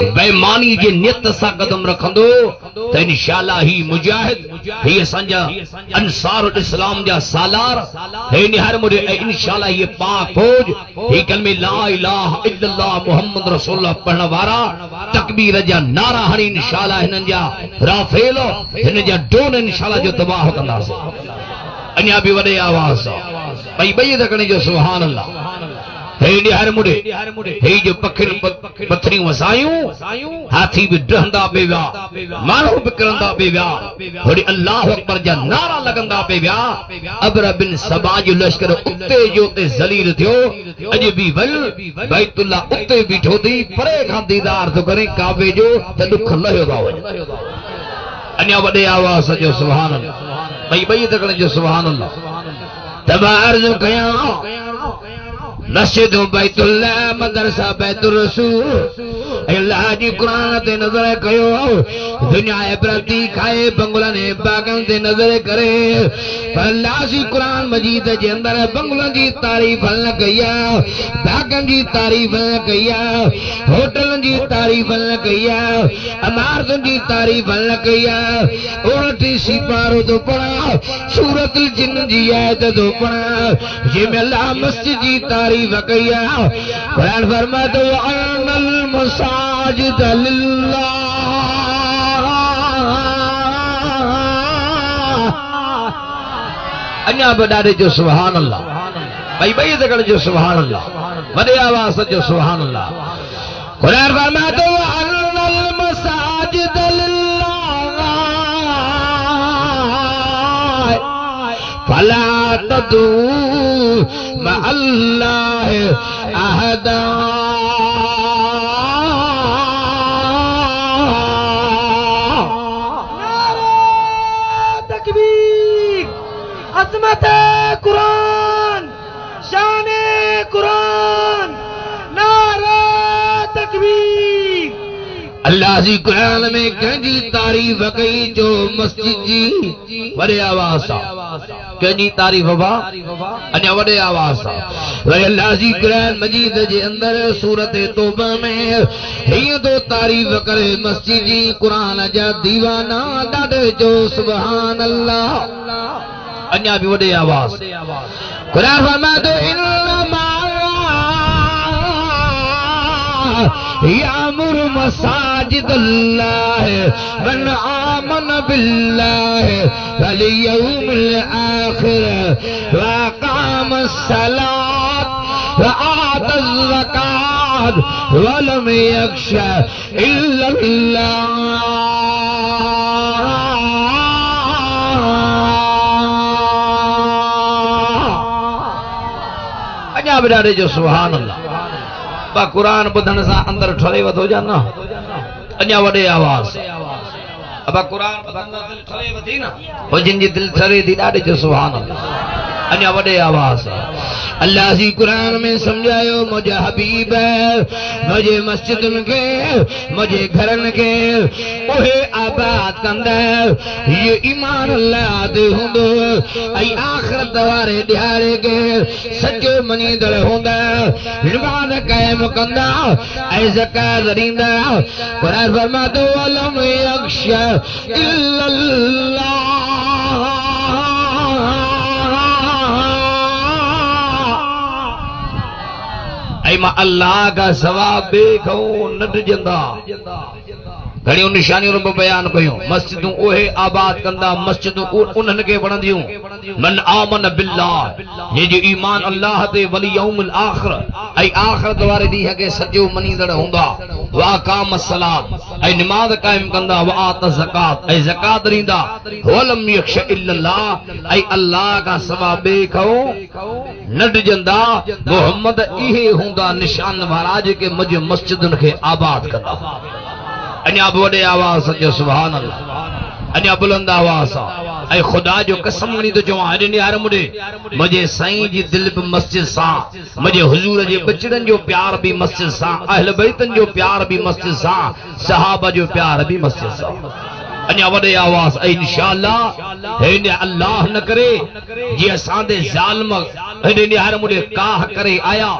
बेईमानी जे नियत सा कदम रखंदो त इंशाअल्लाह ही मुजाहिद ही संजा अंसार इस्लाम जा सालार हे निहर मुझे इंशाअल्लाह ये पाक फौज ही कलमे ला इलाहा इल्लल्लाह मुहम्मद रसूलुल्लाह पढ़न वारा तकबीर जा नारा हणी इंशाअल्लाह हिनन जा राफेल हिन जा ड्रोन इंशाअल्लाह जो तबाह कंदासे अन्या भी वडे आवाज भाई भाई तकने जो सुभान अल्लाह हे निहर मुड़े हे जो पखिर पथरी वसायूं हाथी भी डहंदा बेवा मानू भी करंदा बेवा थोड़ी अल्लाह अकबर जा नारा लगंदा बेवा अबर बिन सबा जो लश्कर उते जो ते जलील थियो अज भी वल बैतुल्लाह उते बीठो थी परे खां दीदार तो करे काबे जो त दुख लहियो दा वने अन्या वडे आवाज जो सुभान अल्लाह भाई भाई तकने जो सुभान अल्लाह तबा अर्ज कया मस्जिद बैतुल्लाह मदरसा बैतुल रसूल अल्लाह जी कुरान ते नजर कयो दुनिया इबरती खाए बंगला ने बागन ते नजर करे अल्लाह जी कुरान मजीद जे अंदर बंगला जी तारीफ न कया बागन जी तारीफ न कया होटल जी तारीफ न कया इमारत जी तारीफ न कया 29 सिपारो तो पढ़ा सूरतुल जिन जी आयत तो पढ़ा जे में अल्लाह मस्जिद जी तारीफ वकैया कुरान फरमाता है अनल मसाजिद लिल्लाह अन्या बडारे जो सुभान अल्लाह भाई भाई तकड़े जो सुभान अल्लाह वडे आवाज जो सुभान अल्लाह कुरान फरमाता है अनल मसाजिद लिल्लाह फला तदू मा अल्लाह अहदा तकबीर अज़मत कुरान शान कुरान नारा तकबीर अल्लाह जी कुरान में कंजी तारीफ कई जो मस्जिद जी वडे आवाज सा कंजी तारीफ बा अन्या वडे आवाज सा वे अल्लाह जी कुरान मजीद जे अंदर सूरत तौबा में ही तो तारीफ करे मस्जिद जी कुरान जा दीवाना डाडे जो सुभान अल्लाह अन्या भी वडे आवाज कुरान फरमातो इन्नमा यामुर मसाजिद अल्लाह मन आमन बिल्लाह वल यौमिल आखिर व अकामस सलात व आतज़ ज़कात व लम यख्शा इल्लल्लाह अन्या बडारे जो सुभान अल्लाह बा कुरान बुधन सा अंदर ठरे वधो जा ना अन्या वडे आवाज अब कुरान बुधन सा दिल ठरे वधी ना हो जिन जी दिल ठरे दी डाडे जो सुभान अल्लाह अन्या वडे आवाज अल्लाह जी कुरान में समझायो मुझे हबीब मुझे मस्जिद के मुझे घरन के ओहे आबाद कंदा ये ईमान अल्लाह दे हुंदो आई आखिरत वारे दिहाड़े के सच्चो मनीदड़ हुंदा नमाज कायम कंदा ऐ ज़कात दींदा कुरान फरमातो वलम यख्शा इल्लल्लाह अल्लाह का सवाब देखो नट जंदा घणियों निशानियों बयान कयूं मस्जिदूं ओहे आबाद कंदा मस्जिदूं उन्हनि के वणंदियूं मन आमन बिल्लाह ये जो ईमान अल्लाह ते वली यौमुल आखिर ऐ आखिरत वारे ॾींहं के सजो मनींदड़ हुंदा वा काम सलात ऐ नमाज कायम कंदा वा आत ज़कात ऐ ज़कात ॾींदा वलम यख्श इल्लल्लाह ऐ अल्लाह का सवाब देखो नट जंदा मोहम्मद इहे हुंदा निशान वारा जेके मुझे मस्जिदुन के आबाद कंदा अन्या वडे आवाज जो सुभान अल्लाह अन्या बुलंद आवाज ऐ खुदा जो कसम नहीं तो चवा अरे यार मुझे साईं जी दिल पे मस्जिद सा मुझे हुजूर जे बचड़न जो प्यार भी मस्जिद सा अहल बैतन जो प्यार भी मस्जिद सा सहाबा जो प्यार भी मस्जिद सा अन्या वडे आवाज इंशाअल्लाह हे ने अल्लाह न करे जे असां दे जालिम निहार मुझे काह करे आया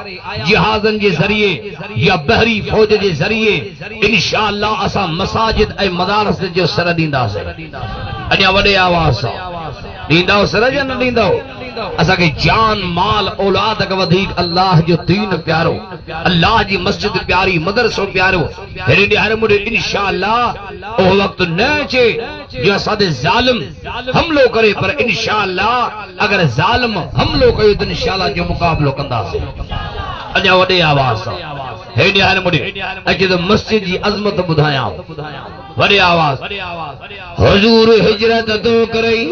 जिहाज़न जे ज़रिए या बहरी फौज जे ज़रिए इंशाअल्लाह असा मसाजिद ऐं मदारस जो सर ॾींदासीं। अञा वॾे आवाज़ सां ॾींदव सर या न ॾींदव? असांखे जान माल औलाद खां वधीक अल्लाह जो दीन प्यारो, अल्लाह जी मस्जिद प्यारी, मदरसो प्यारो। हेॾे निहार मुझे इंशाअल्लाह उहो वक़्तु न अचे जो असांते ज़ालिम हमलो करे, पर इंशाअल्लाह अगर ज़ालिम हमलो कयो त इंशाअल्लाह जो मुक़ाबिलो कंदासीं। अञा वॾे आवाज़ सां हेॾे हाणे मुझे अचे त मस्जिद जी अज़मत ॿुधायां। वॾे आवाज़ हुजूर हिजरत तो करई,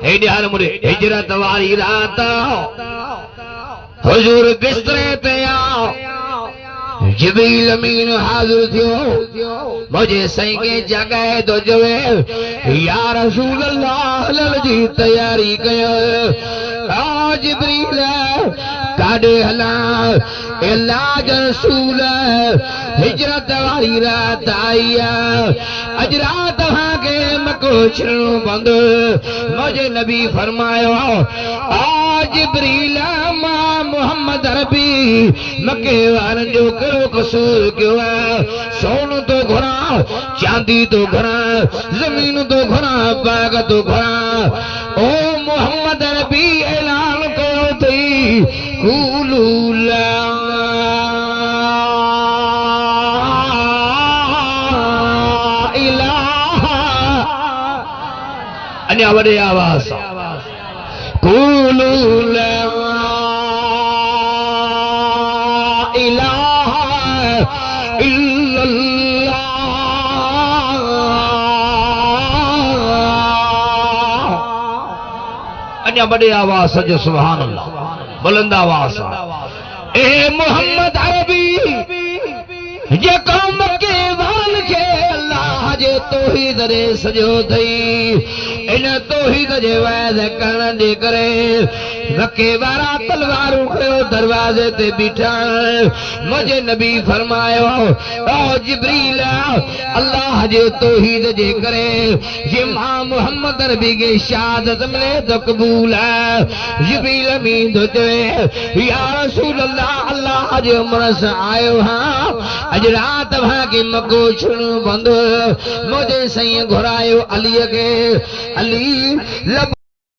हेॾे हाणे मुझे हिजरत वारी रात हुजूर बिस्तरे ते आओ, जिब्रील अमीन हाज़िर थियो, मुझे सही के जगह तो जवे या रसूल अल्लाह हलल जी तैयारी कयो। आ जिब्रील काॾे हला अल्लाह जो रसूल हिजरत वारी रात आई आहे, अज रात तव्हांखे मको छॾणो पवंदो। मुझे नबी फरमायो आ जिब्रील मां मोहम्मद अरबी मके वारनि जो कहिड़ो कसूर कयो आहे? सोन तो घुरा, चांदी तो घुरा, ज़मीन तो घुरा, बाग तो घुरा। ओ मोहम्मद अरबी ऐलान कयो अथई कूलू ला अञा वॾे आवाज़ सां कूलू ला इलाहा इल्लल्लाह। अञा वॾे आवाज़ सां जो सुभान अल्लाह, बुलंद आवाज़ सां ए मोहम्मद अरबी जे कौम के वारनि खे अल्लाह जे तौहीद रे सॼो अथई, इन तौहीद जे वाइदे करण जे करे मके वारा तलवारूं खयो दरवाज़े ते बीठा। मुझे नबी फरमायो ओ जिब्रील अल्लाह जे तौहीद जे करे जे मां मोहम्मद अरबी के शहादत मिले त क़बूल है। जिब्रील अमीन तो चवे या रसूल अल्लाह, अल्लाह जे उमर सां आयो हां, अज रात तव्हांखे मको छॾणो पवंदो। मुझे सही घुरायो अलीअ खे, अली